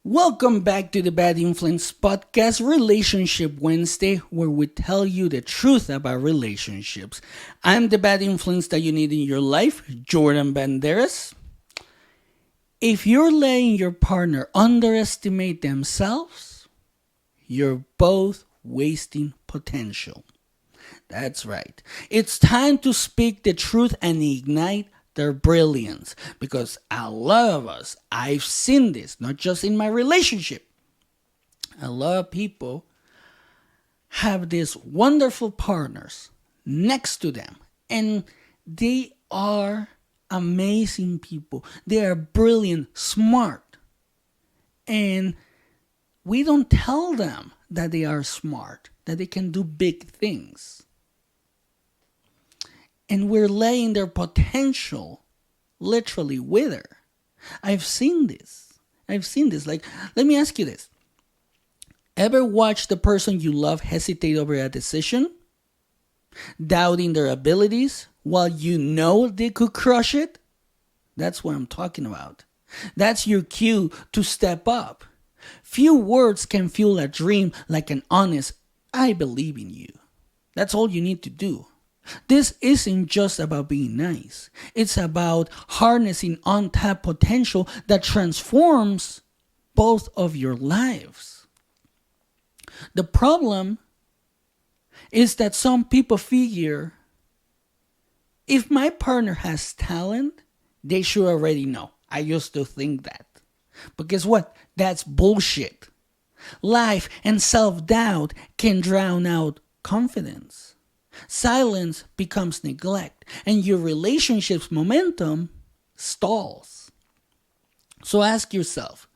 Welcome back to the Bad Influence Podcast, Relationship Wednesday, where we tell you the truth about relationships. I'm the bad influence that you need in your life, Jordan Banderas. If you're letting your partner underestimate themselves, you're both wasting potential. That's right. It's time to speak the truth and ignite their brilliance. Because a lot of us, I've seen this, not just in my relationship. A lot of people have these wonderful partners next to them, and they are amazing people. They are brilliant, smart, and we don't tell them that they are smart, that they can do big things. And we're letting their potential literally wither. I've seen this. Like, let me ask you this. Ever watch the person you love hesitate over a decision? Doubting their abilities while you know they could crush it? That's what I'm talking about. That's your cue to step up. Few words can fuel a dream like an honest, I believe in you. That's all you need to do. This isn't just about being nice. It's about harnessing untapped potential that transforms both of your lives. The problem is that some people figure if my partner has talent, they should already know. I used to think that. But guess what? That's bullshit. Life and self-doubt can drown out confidence. Silence becomes neglect, and your relationship's momentum stalls. So ask yourself,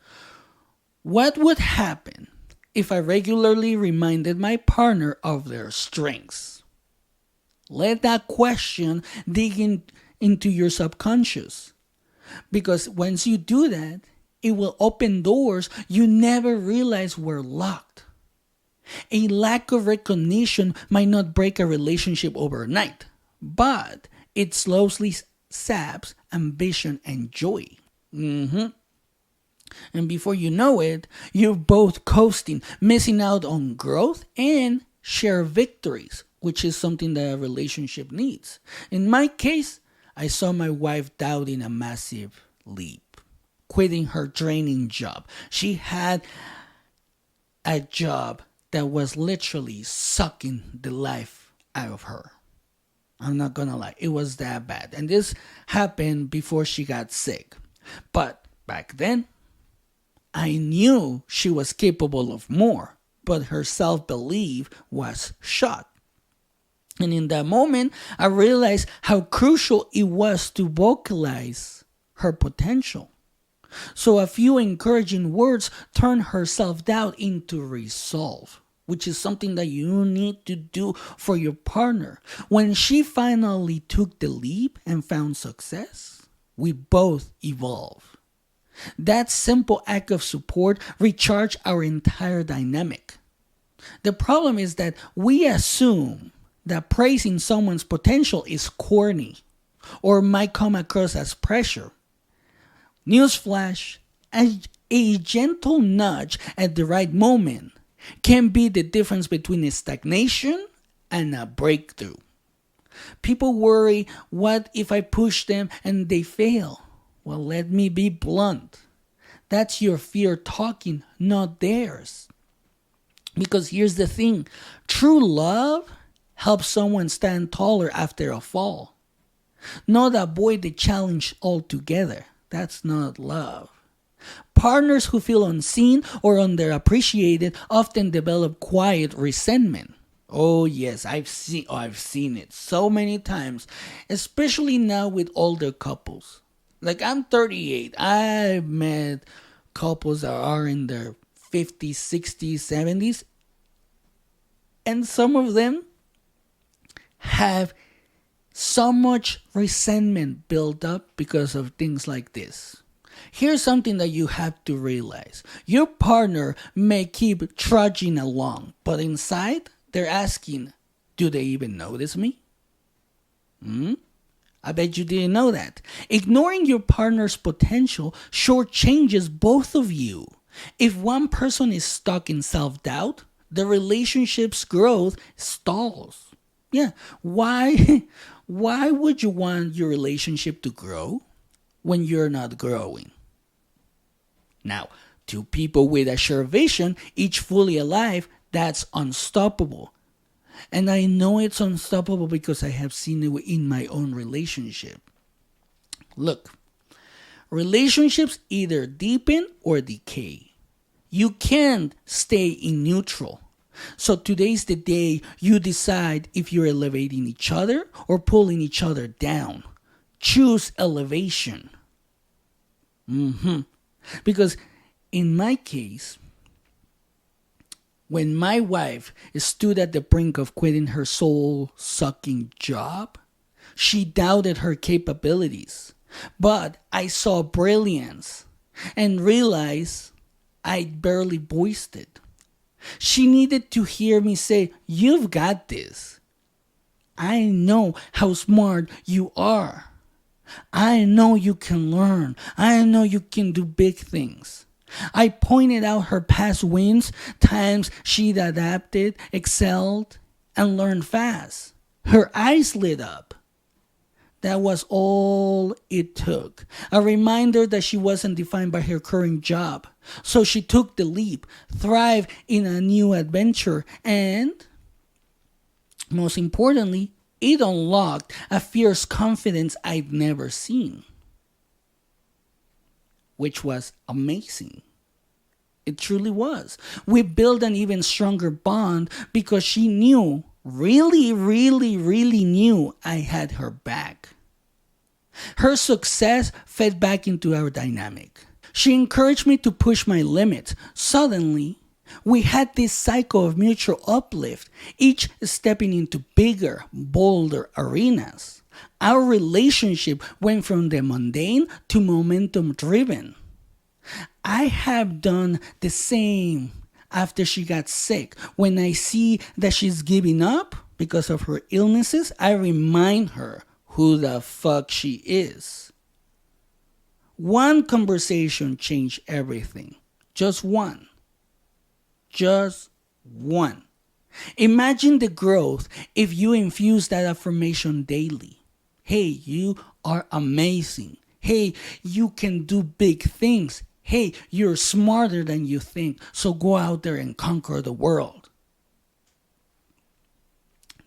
what would happen if I regularly reminded my partner of their strengths? Let that question dig into your subconscious. Because once you do that, it will open doors you never realized were locked. A lack of recognition might not break a relationship overnight, but it slowly saps ambition and joy. And before you know it, you're both coasting, missing out on growth and share victories, which is something that a relationship needs. In my case, I saw my wife doubting a massive leap, quitting her draining job. She had a job that was literally sucking the life out of her. I'm not gonna lie, it was that bad. And this happened before she got sick. But back then, I knew she was capable of more, but her self-belief was shot. And in that moment, I realized how crucial it was to vocalize her potential. So a few encouraging words turn her self-doubt into resolve, which is something that you need to do for your partner. When she finally took the leap and found success, we both evolved. That simple act of support recharged our entire dynamic. The problem is that we assume that praising someone's potential is corny or might come across as pressure. Newsflash, a gentle nudge at the right moment can be the difference between a stagnation and a breakthrough. People worry, what if I push them and they fail? Well, let me be blunt. That's your fear talking, not theirs. Because here's the thing, true love helps someone stand taller after a fall, not avoid the challenge altogether. That's not love. Partners who feel unseen or underappreciated often develop quiet resentment. Oh yes, I've seen it so many times, especially now with older couples. Like I'm 38. I've met couples that are in their 50s, 60s, 70s, and some of them have so much resentment built up because of things like this. Here's something that you have to realize. Your partner may keep trudging along, but inside, they're asking, do they even notice me? I bet you didn't know that. Ignoring your partner's potential shortchanges both of you. If one person is stuck in self doubt, the relationship's growth stalls. Yeah, why? Why would you want your relationship to grow when you're not growing? Now, two people with a shared vision, each fully alive, that's unstoppable. And I know it's unstoppable because I have seen it in my own relationship. Look, relationships either deepen or decay. You can't stay in neutral. So today's the day you decide if you're elevating each other or pulling each other down. Choose elevation. Because in my case, when my wife stood at the brink of quitting her soul sucking job, she doubted her capabilities. But I saw brilliance and realized I'd barely voiced it. She needed to hear me say, "You've got this. I know how smart you are. I know you can learn. I know you can do big things." I pointed out her past wins, times she'd adapted, excelled, and learned fast. Her eyes lit up. That was all it took. A reminder that she wasn't defined by her current job. So she took the leap, thrived in a new adventure, and, most importantly, it unlocked a fierce confidence I'd never seen, which was amazing. It truly was. We built an even stronger bond because she knew, really knew I had her back. Her success fed back into our dynamic. She encouraged me to push my limits. Suddenly, we had this cycle of mutual uplift, each stepping into bigger, bolder arenas. Our relationship went from the mundane to momentum driven. I have done the same after she got sick. When I see that she's giving up because of her illnesses, I remind her who the fuck she is. One conversation changed everything. Just one. Just one. Imagine the growth if you infuse that affirmation daily. Hey, you are amazing. Hey, you can do big things. Hey, you're smarter than you think, so go out there and conquer the world.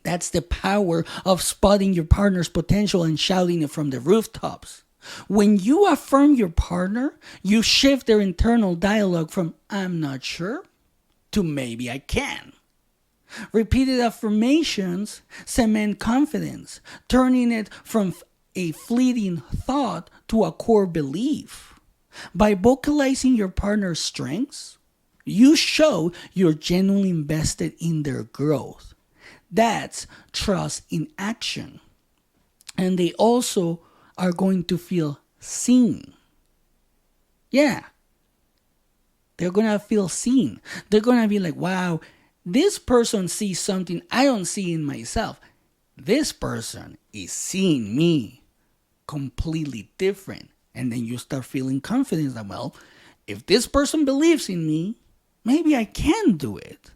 That's the power of spotting your partner's potential and shouting it from the rooftops. When you affirm your partner, you shift their internal dialogue from "I'm not sure" to "maybe I can." Repeated affirmations cement confidence, turning it from a fleeting thought to a core belief. By vocalizing your partner's strengths, you show you're genuinely invested in their growth. That's trust in action. And they also are going to feel seen. Yeah. They're going to feel seen. They're going to be like, wow, this person sees something I don't see in myself. This person is seeing me completely different. And then you start feeling confidence that, well, if this person believes in me, maybe I can do it.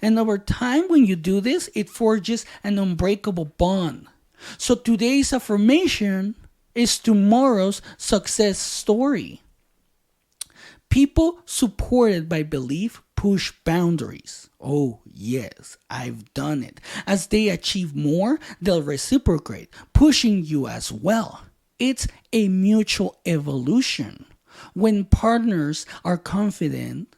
And over time, when you do this, it forges an unbreakable bond. So today's affirmation is tomorrow's success story. People supported by belief push boundaries. Oh, yes, I've done it. As they achieve more, they'll reciprocate, pushing you as well. It's a mutual evolution. When partners are confident,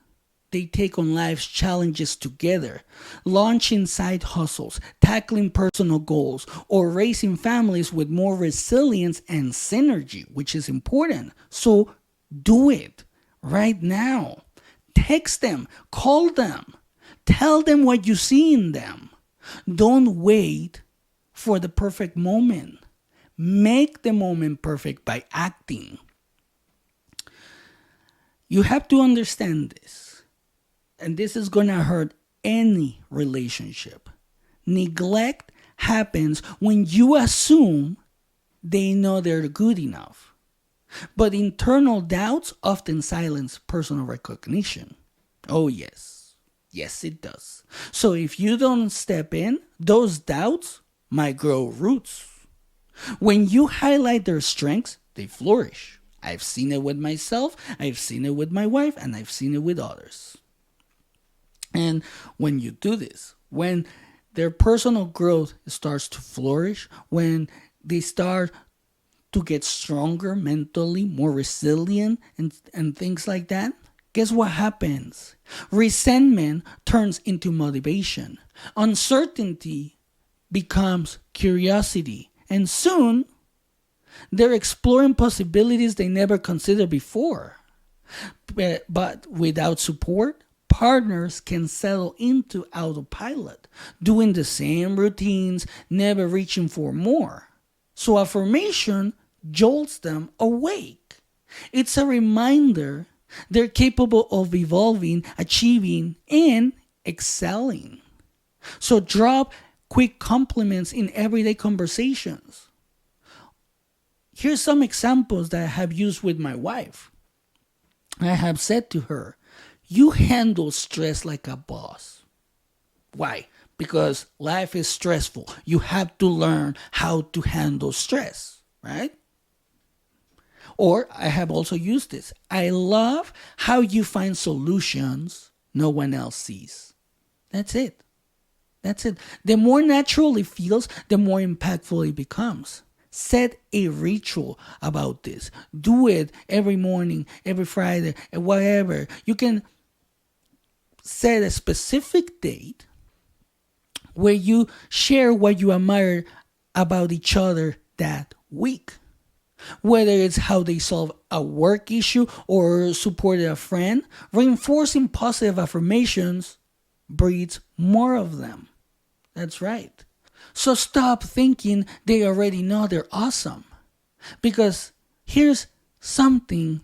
they take on life's challenges together, launching side hustles, tackling personal goals, or raising families with more resilience and synergy, which is important. So do it right now. Text them, call them, tell them what you see in them. Don't wait for the perfect moment. Make the moment perfect by acting. You have to understand this, and this is going to hurt any relationship. Neglect happens when you assume they know they're good enough. But internal doubts often silence personal recognition. Oh, yes. Yes, it does. So if you don't step in, those doubts might grow roots. When you highlight their strengths, they flourish. I've seen it with myself, I've seen it with my wife, and I've seen it with others. And when you do this, when their personal growth starts to flourish, when they start to get stronger mentally, more resilient, and things like that, guess what happens? Resentment turns into motivation. Uncertainty becomes curiosity. And soon, they're exploring possibilities they never considered before. But without support, partners can settle into autopilot, doing the same routines, never reaching for more. So affirmation jolts them awake. It's a reminder they're capable of evolving, achieving, and excelling. So drop quick compliments in everyday conversations. Here's some examples that I have used with my wife. I have said to her, "You handle stress like a boss." Why? Because life is stressful. You have to learn how to handle stress, right? Or I have also used this. "I love how you find solutions no one else sees." That's it. That's it. The more natural it feels, the more impactful it becomes. Set a ritual about this. Do it every morning, every Friday, whatever. You can set a specific date where you share what you admire about each other that week. Whether it's how they solve a work issue or supported a friend, reinforcing positive affirmations breeds more of them. That's right. So stop thinking they already know they're awesome. Because here's something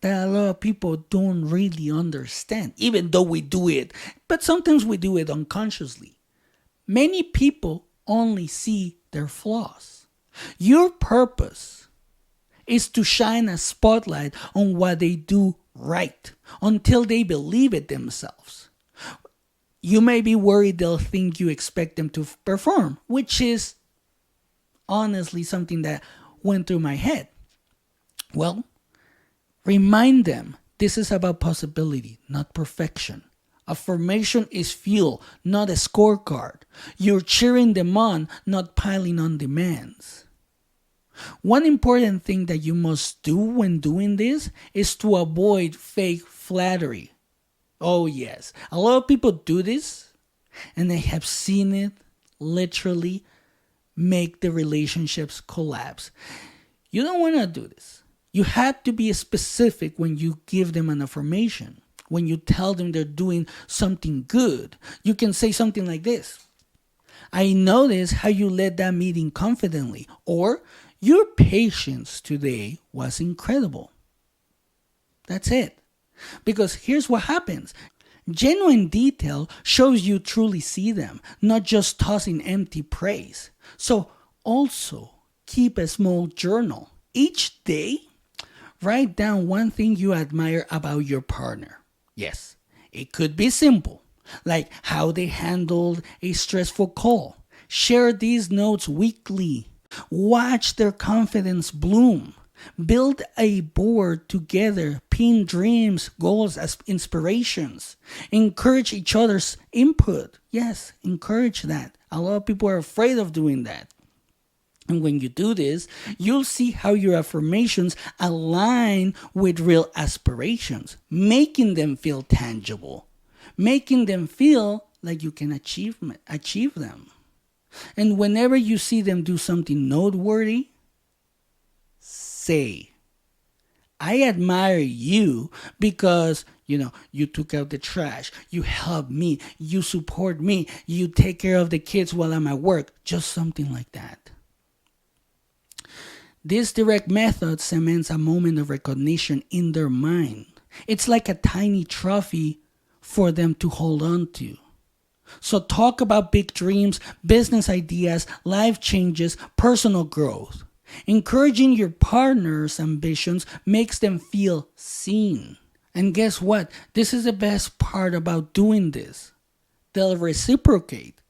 that a lot of people don't really understand, even though we do it, but sometimes we do it unconsciously. Many people only see their flaws. Your purpose is to shine a spotlight on what they do right until they believe it themselves. You may be worried they'll think you expect them to perform, which is honestly something that went through my head. Well, remind them this is about possibility, not perfection. Affirmation is fuel, not a scorecard. You're cheering them on, not piling on demands. One important thing that you must do when doing this is to avoid fake flattery. Oh yes, a lot of people do this and I have seen it literally make the relationships collapse. You don't want to do this. You have to be specific when you give them an affirmation. When you tell them they're doing something good, you can say something like this: "I noticed how you led that meeting confidently," or "Your patience today was incredible." That's it. Because here's what happens. Genuine detail shows you truly see them, not just tossing empty praise. So also keep a small journal. Each day, write down one thing you admire about your partner. Yes, it could be simple, like how they handled a stressful call. Share these notes weekly. Watch their confidence bloom. Build a board together. Pin dreams, goals as inspirations. Encourage each other's input. Yes, encourage that. A lot of people are afraid of doing that. And when you do this, you'll see how your affirmations align with real aspirations, making them feel tangible, making them feel like you can achieve them. And whenever you see them do something noteworthy, say, "I admire you because, you took out the trash, you helped me, you support me, you take care of the kids while I'm at work." Just something like that. This direct method cements a moment of recognition in their mind. It's like a tiny trophy for them to hold on to. So talk about big dreams, business ideas, life changes, personal growth. Encouraging your partner's ambitions makes them feel seen. And guess what? This is the best part about doing this. They'll reciprocate,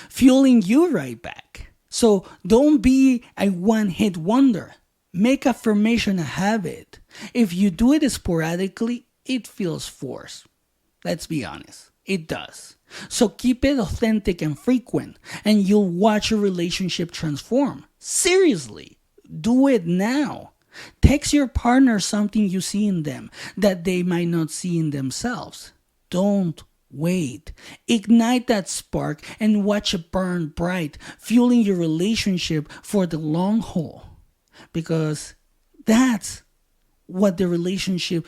fueling you right back. So don't be a one-hit wonder. Make affirmation a habit. If you do it sporadically, it feels forced. Let's be honest. It does. So keep it authentic and frequent, and you'll watch your relationship transform. Seriously, do it now. Text your partner something you see in them that they might not see in themselves. Don't wait. Ignite that spark and watch it burn bright, fueling your relationship for the long haul. Because that's what the relationship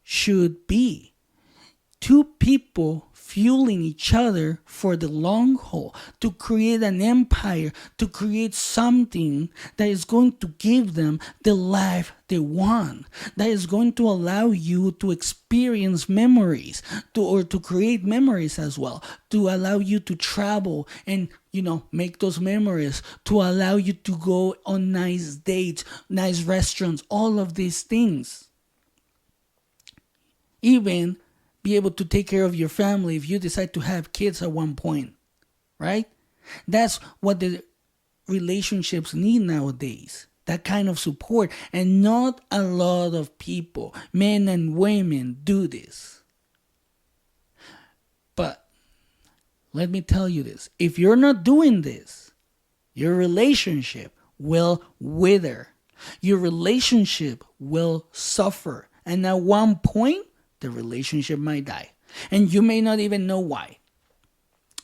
should be. Two people fueling each other for the long haul, to create an empire, to create something that is going to give them the life they want, that is going to allow you to experience memories, or to create memories as well, to allow you to travel and, make those memories, to allow you to go on nice dates, nice restaurants, all of these things. Even be able to take care of your family if you decide to have kids at one point, right? That's what the relationships need nowadays, that kind of support. And not a lot of people, men and women, do this. But let me tell you this, if you're not doing this, your relationship will wither. Your relationship will suffer. And at one point, the relationship might die. And you may not even know why.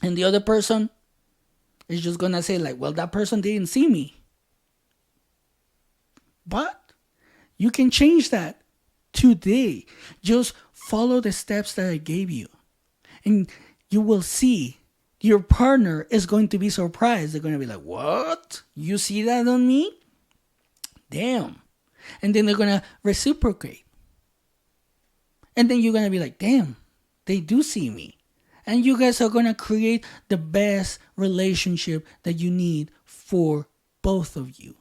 And the other person is just going to say well, that person didn't see me. But you can change that today. Just follow the steps that I gave you. And you will see your partner is going to be surprised. They're going to be like, what? You see that on me? Damn. And then they're going to reciprocate. And then you're going to be like, damn, they do see me. And you guys are going to create the best relationship that you need for both of you.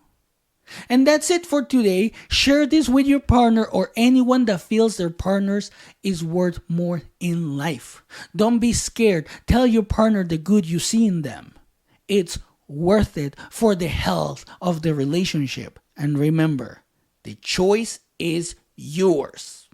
And that's it for today. Share this with your partner or anyone that feels their partners is worth more in life. Don't be scared. Tell your partner the good you see in them. It's worth it for the health of the relationship. And remember, the choice is yours.